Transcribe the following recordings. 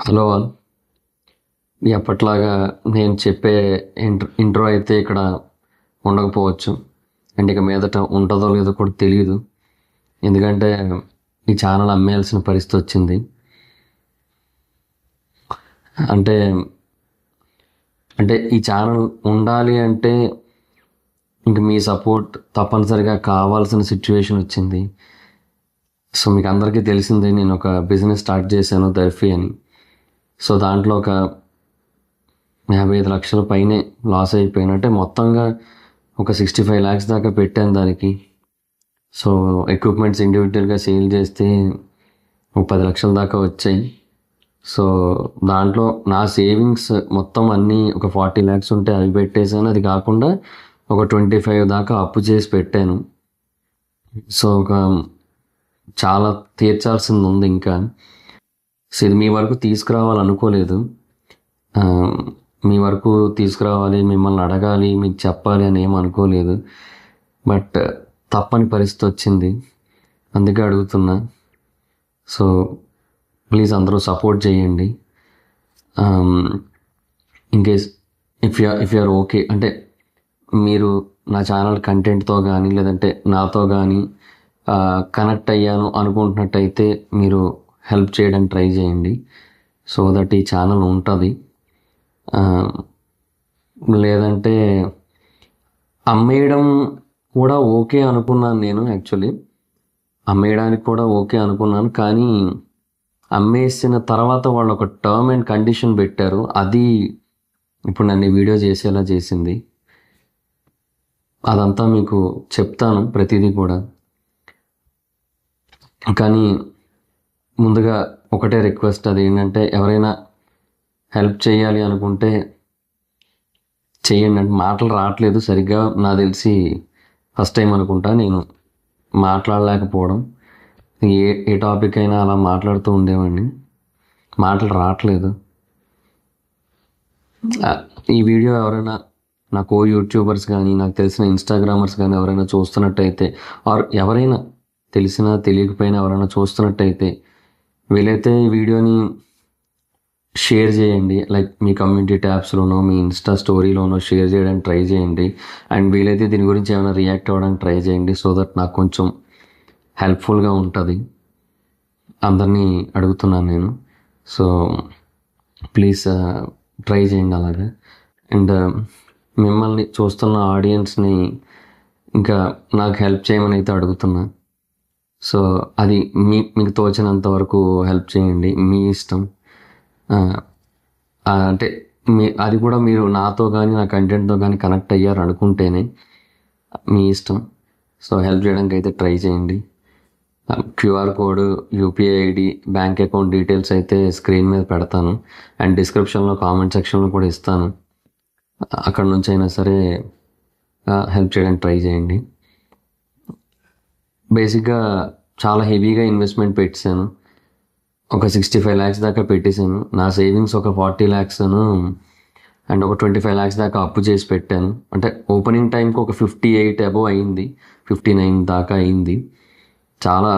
Hello all. ఎప్పట్లాగా నేను చెప్పే intro అయితే ఇక్కడ ఉండకపోవచ్చు. అండ్ ఇక మీదట ఉంటుందో లేదో కూడా తెలియదు. ఎందుకంటే ఈ ఛానల్ అమ్మేయాల్సిన పరిస్థితి వచ్చింది. అంటే అంటే ఈ ఛానల్ ఉండాలి అంటే ఇంక మీ సపోర్ట్ తప్పనిసరిగా కావాల్సిన సిచ్యువేషన్ వచ్చింది. సో మీకు అందరికీ తెలిసిందే, నేను ఒక బిజినెస్ స్టార్ట్ చేశాను, దర్ఫీ అని. సో దాంట్లో ఒక 55 లక్షల పైనే లాస్ అయిపోయినట్టే. మొత్తంగా ఒక 65 lakhs దాకా పెట్టాను దానికి. సో ఎక్విప్మెంట్స్ ఇండివిజువల్గా సేల్ చేస్తే ఒక 10 లక్షల దాకా వచ్చాయి. సో దాంట్లో నా సేవింగ్స్ మొత్తం అన్నీ ఒక 40 lakhs ఉంటే అవి పెట్టేశాను. అది కాకుండా ఒక 25 దాకా అప్పు చేసి పెట్టాను. సో ఒక చాలా తీర్చాల్సింది ఉంది ఇంకా. సో ఇది మీ వరకు తీసుకురావాలనుకోలేదు. మీ వరకు తీసుకురావాలి, మిమ్మల్ని అడగాలి, మీకు చెప్పాలి అని ఏం అనుకోలేదు. బట్ తప్పని పరిస్థితి వచ్చింది, అందుకే అడుగుతున్నా. సో ప్లీజ్ అందరూ సపోర్ట్ చేయండి. ఇన్కేస్ ఇఫ్ యూఆర్ ఓకే అంటే మీరు నా ఛానల్ కంటెంట్తో కానీ లేదంటే నాతో కానీ కనెక్ట్ అయ్యాను అనుకుంటున్నట్టయితే మీరు హెల్ప్ చేయడానికి ట్రై చేయండి. సో దట్ ఈ ఛానల్ ఉంటుంది. లేదంటే అమ్మేయడం కూడా ఓకే అనుకున్నాను నేను. యాక్చువల్లీ అమ్మేయడానికి కూడా ఓకే అనుకున్నాను, కానీ అమ్మేసిన తర్వాత వాళ్ళు ఒక టర్మ్ అండ్ కండిషన్ పెట్టారు. అది ఇప్పుడు నన్ను వీడియో చేసేలా చేసింది. అదంతా మీకు చెప్తాను ప్రతిదీ కూడా. కానీ ముందుగా ఒకటే రిక్వెస్ట్, అది ఏంటంటే ఎవరైనా హెల్ప్ చేయాలి అనుకుంటే చేయండి. అంటే మాటలు రావట్లేదు సరిగ్గా, నాకు తెలిసి ఫస్ట్ టైం అనుకుంటా నేను మాట్లాడలేకపోవడం. ఏ టాపిక్ అయినా అలా మాట్లాడుతూ ఉండేవాడిని, మాటలు రావట్లేదు. ఈ వీడియో ఎవరైనా నా యూట్యూబర్స్ కానీ నాకు తెలిసిన ఇన్స్టాగ్రామర్స్ కానీ ఎవరైనా చూస్తున్నట్టయితే, ఆర్ ఎవరైనా తెలిసినా తెలియకపోయినా ఎవరైనా చూస్తున్నట్టయితే, వీలైతే ఈ వీడియోని షేర్ చేయండి. లైక్ మీ కమ్యూనిటీ ట్యాబ్స్లోనో మీ ఇన్స్టా స్టోరీలోనో షేర్ చేయడానికి ట్రై చేయండి. అండ్ వీలైతే దీని గురించి ఏమైనా రియాక్ట్ అవ్వడానికి ట్రై చేయండి. సో దట్ నాకు కొంచెం హెల్ప్ఫుల్గా ఉంటుంది. అందరినీ అడుగుతున్నాను నేను. సో ప్లీజ్ ట్రై చేయండి అలాగే. అండ్ మిమ్మల్ని చూస్తున్న ఆడియన్స్ని ఇంకా నాకు హెల్ప్ చేయమని అయితే అడుగుతున్నా. సో అది మీకు తోచినంత వరకు హెల్ప్ చేయండి, మీ ఇష్టం. అంటే అది కూడా మీరు నాతో కానీ నా కంటెంట్తో కానీ కనెక్ట్ అయ్యారు అనుకుంటేనే, మీ ఇష్టం. సో హెల్ప్ చేయడానికి అయితే ట్రై చేయండి. QR code, UPI ID, bank account details అయితే స్క్రీన్ మీద పెడతాను. అండ్ డిస్క్రిప్షన్లో కామెంట్ సెక్షన్లో కూడా ఇస్తాను. అక్కడ నుంచి అయినా సరే హెల్ప్ చేయడానికి ట్రై చేయండి. బేసిక్గా చాలా హెవీగా ఇన్వెస్ట్మెంట్ పెట్టాను. ఒక 65 lakhs దాకా పెట్టేశాను. నా సేవింగ్స్ ఒక 40 lakhs అండ్ ఒక 25 lakhs దాకా అప్పు చేసి పెట్టాను. అంటే ఓపెనింగ్ టైంకి ఒక 58 అబోవ్ అయింది, 59 దాకా అయింది. చాలా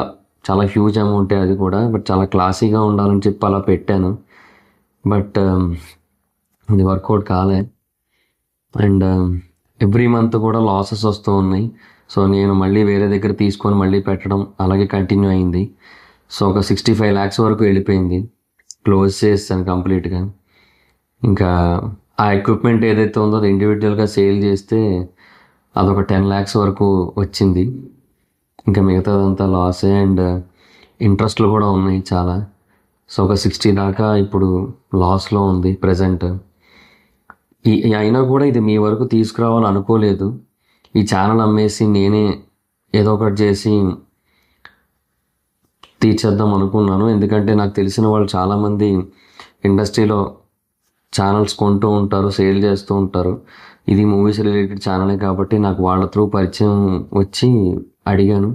చాలా హ్యూజ్ అమౌంటే అది కూడా. బట్ చాలా క్లాసీగా ఉండాలని చెప్పి అలా పెట్టాను. బట్ ఇది వర్కౌట్ కాలే. అండ్ ఎవ్రీ మంత్ కూడా లాసెస్ వస్తూ ఉన్నాయి. సో నేను మళ్ళీ వేరే దగ్గర తీసుకొని మళ్ళీ పెట్టడం అలాగే కంటిన్యూ అయింది. సో ఒక 65 lakhs వరకు వెళ్ళిపోయింది. క్లోజ్ చేస్తాను కంప్లీట్గా. ఇంకా ఆ ఎక్విప్మెంట్ ఏదైతే ఉందో అది ఇండివిజువల్గా సేల్ చేస్తే అదొక 10 lakhs వరకు వచ్చింది. ఇంకా మిగతాదంతా లాసే. అండ్ ఇంట్రెస్ట్లు కూడా ఉన్నాయి చాలా. సో ఒక 60 దాకా ఇప్పుడు లాస్లో ఉంది ప్రజెంట్. అయినా కూడా ఇది మీ వరకు తీసుకురావాలనుకోలేదు. ఈ ఛానల్ అమ్మేసి నేనే ఏదో ఒకటి చేసి తీర్చేద్దాం అనుకున్నాను. ఎందుకంటే నాకు తెలిసిన వాళ్ళు చాలామంది ఇండస్ట్రీలో ఛానల్స్ కొంటూ ఉంటారు, సేల్ చేస్తూ ఉంటారు. ఇది మూవీస్ రిలేటెడ్ ఛానలే కాబట్టి నాకు వాళ్ళ త్రూ పరిచయం వచ్చి అడిగాను.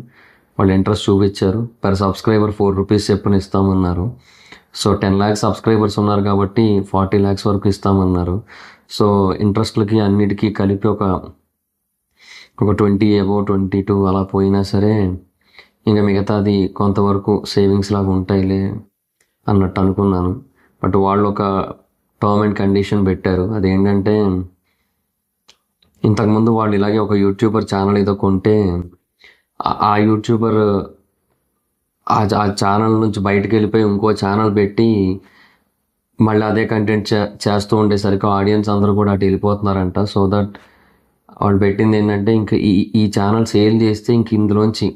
వాళ్ళు ఇంట్రెస్ట్ చూపించారు. పర్ సబ్స్క్రైబర్ 4 rupees చెప్పున ఇస్తామన్నారు. సో 10 lakhs సబ్స్క్రైబర్స్ ఉన్నారు కాబట్టి 40 lakhs వరకు ఇస్తామన్నారు. సో ఇంట్రెస్ట్లకి అన్నిటికీ కలిపి ఒక 20 అబోవ్ 22 అలా పోయినా సరే ఇంకా మిగతాది కొంతవరకు సేవింగ్స్ లాగా ఉంటాయిలే అన్నట్టు అనుకున్నాను. బట్ వాళ్ళు ఒక టర్మ్ అండ్ కండిషన్ పెట్టారు. అదేంటంటే ఇంతకుముందు వాళ్ళు ఇలాగే ఒక యూట్యూబర్ ఛానల్ ఏదో కొంటే ఆ యూట్యూబర్ ఆ ఛానల్ నుంచి బయటకు వెళ్ళిపోయి ఇంకో ఛానల్ పెట్టి మళ్ళీ అదే కంటెంట్ చేస్తూ ఉండేసరికి ఆడియన్స్ అందరూ కూడా అటు వెళ్ళిపోతున్నారంట. సో దట్ వాళ్ళు పెట్టింది ఏంటంటే ఇంకా ఈ ఛానల్ సేల్ చేస్తే ఇంక ఇందులోంచి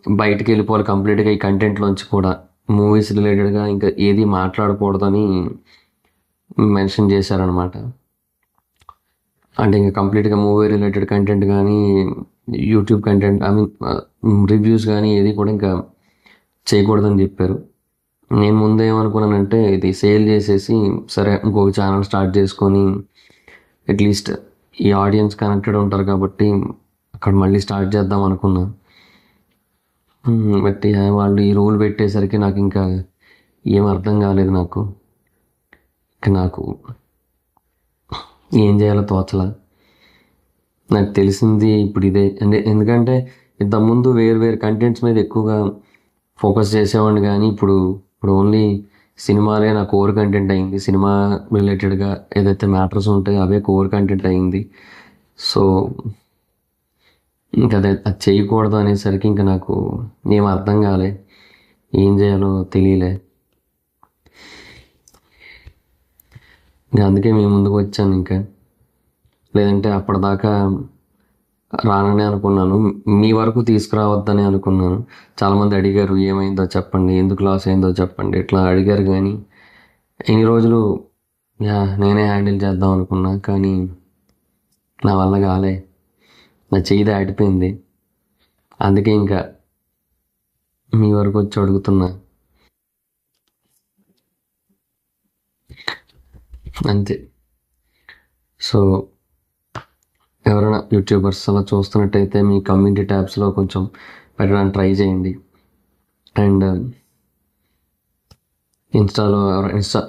బయటకు వెళ్ళిపోవాలి కంప్లీట్గా ఈ కంటెంట్లోంచి కూడా. మూవీస్ రిలేటెడ్గా ఇంకా ఏది మాట్లాడకూడదని మెన్షన్ చేశారనమాట. అంటే ఇంకా కంప్లీట్గా మూవీ రిలేటెడ్ కంటెంట్ కానీ YouTube content I mean reviews కానీ ఏది కూడా ఇంకా చేయకూడదని చెప్పారు. నేను ముందు ఏమనుకున్నానంటే ఇది సేల్ చేసేసి సరే ఇంకొక ఛానల్ స్టార్ట్ చేసుకొని అట్లీస్ట్ ఈ ఆడియన్స్ కనెక్టెడ్ ఉంటారు కాబట్టి అక్కడ మళ్ళీ స్టార్ట్ చేద్దాం అనుకున్నా. బట్ వాళ్ళు ఈ రూల్ పెట్టేసరికి నాకు ఇంకా ఏం అర్థం కాలేదు. నాకు ఏం చేయాలో తోచలా. నాకు తెలిసింది ఇప్పుడు ఇదే. ఎందుకంటే ఇంతకుముందు వేరు కంటెంట్స్ మీద ఎక్కువగా ఫోకస్ చేసేవాడిని, కానీ ఇప్పుడు ఓన్లీ సినిమాలే నా కోర్ కంటెంట్ అయింది. సినిమా రిలేటెడ్గా ఏదైతే మ్యాటర్స్ ఉంటాయో అవే కోర్ కంటెంట్ అయింది. సో ఇంకా అది చేయకూడదు అనేసరికి ఇంకా నాకు ఏం అర్థం కాలే, ఏం చేయాలో తెలియలే. ఇంకా అందుకే మీ ముందుకు వచ్చాను. ఇంకా లేదంటే అప్పటిదాకా రానని అనుకున్నాను, మీ వరకు తీసుకురావద్దని అనుకున్నాను. చాలామంది అడిగారు ఏమైందో చెప్పండి, ఎందుకు లాస్ అయిందో చెప్పండి, ఇట్లా అడిగారు. కానీ ఇన్ని రోజులు నేనే హ్యాండిల్ చేద్దాం అనుకున్నా, కానీ నా వల్ల కాలే, నా చెయ్యి దాటిపోయింది. అందుకే ఇంకా మీ వరకు వచ్చి అడుగుతున్నా, అంతే. సో ఎవరైనా యూట్యూబర్స్ అలా చూస్తున్నట్టయితే మీ కమ్యూనిటీ ట్యాబ్స్లో కొంచెం పెట్టడానికి ట్రై చేయండి. అండ్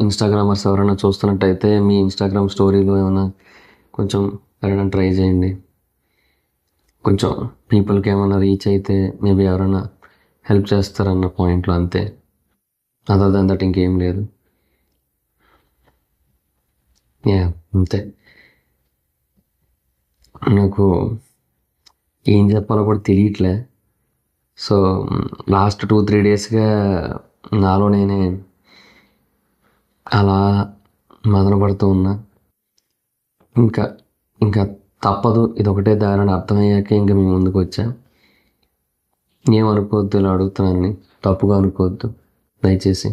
ఇన్స్టాగ్రామర్స్ ఎవరైనా చూస్తున్నట్టయితే మీ ఇన్స్టాగ్రామ్ స్టోరీలో ఏమైనా కొంచెం పెట్టడానికి ట్రై చేయండి. కొంచెం పీపుల్కి ఏమైనా రీచ్ అయితే మేబీ ఎవరైనా హెల్ప్ చేస్తారన్న పాయింట్లో, అంతే. అదర్ దాన్ దట్ ఇంకేం లేదు. అంతే. నాకు ఏం చెప్పాలో కూడా తెలియట్లే. సో లాస్ట్ 2-3 డేస్గా నాలో నేనే అలా మదన పడుతూ ఉన్నా. ఇంకా తప్పదు, ఇదొకటే దారిని అర్థమయ్యాక ఇంకా మీ ముందుకు వచ్చా. ఏమనుకోవద్దు, ఇలా అడుగుతున్నానని తప్పుగా అనుకోవద్దు దయచేసి.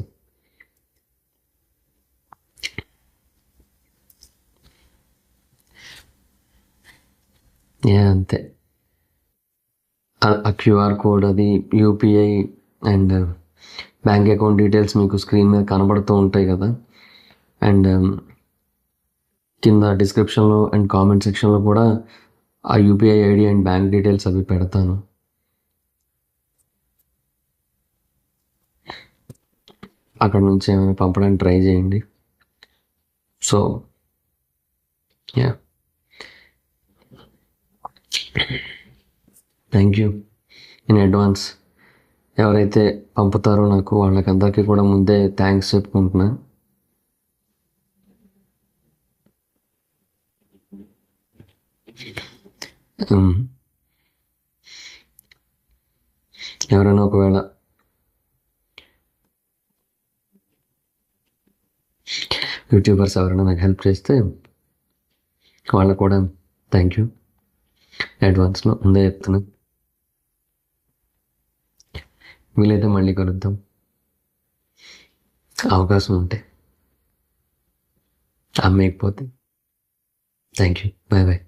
అంతే. ఆ క్యూఆర్ కోడ్, అది UPI and bank account details మీకు స్క్రీన్ మీద కనబడుతూ ఉంటాయి కదా. అండ్ కింద డిస్క్రిప్షన్లో అండ్ కామెంట్ సెక్షన్లో కూడా ఆ UPI ID and bank details అవి పెడతాను. అక్కడ నుంచి ఏమైనా పంపడానికి ట్రై చేయండి. So thank you in advance. ఎవరైతే పంపుతారో నాకు వాళ్ళకందరికీ కూడా ముందే థ్యాంక్స్ చెప్పుకుంటున్నా. ఎవరైనా ఒకవేళ యూట్యూబర్స్ ఎవరైనా నాకు హెల్ప్ చేస్తే వాళ్ళకు కూడా థ్యాంక్ యూ అడ్వాన్స్లో ముందే చెప్తున్నా. వీలైతే మళ్ళీ కలుద్దాం అవకాశం ఉంటే, అమ్మేయకపోతే. Thank you, bye bye.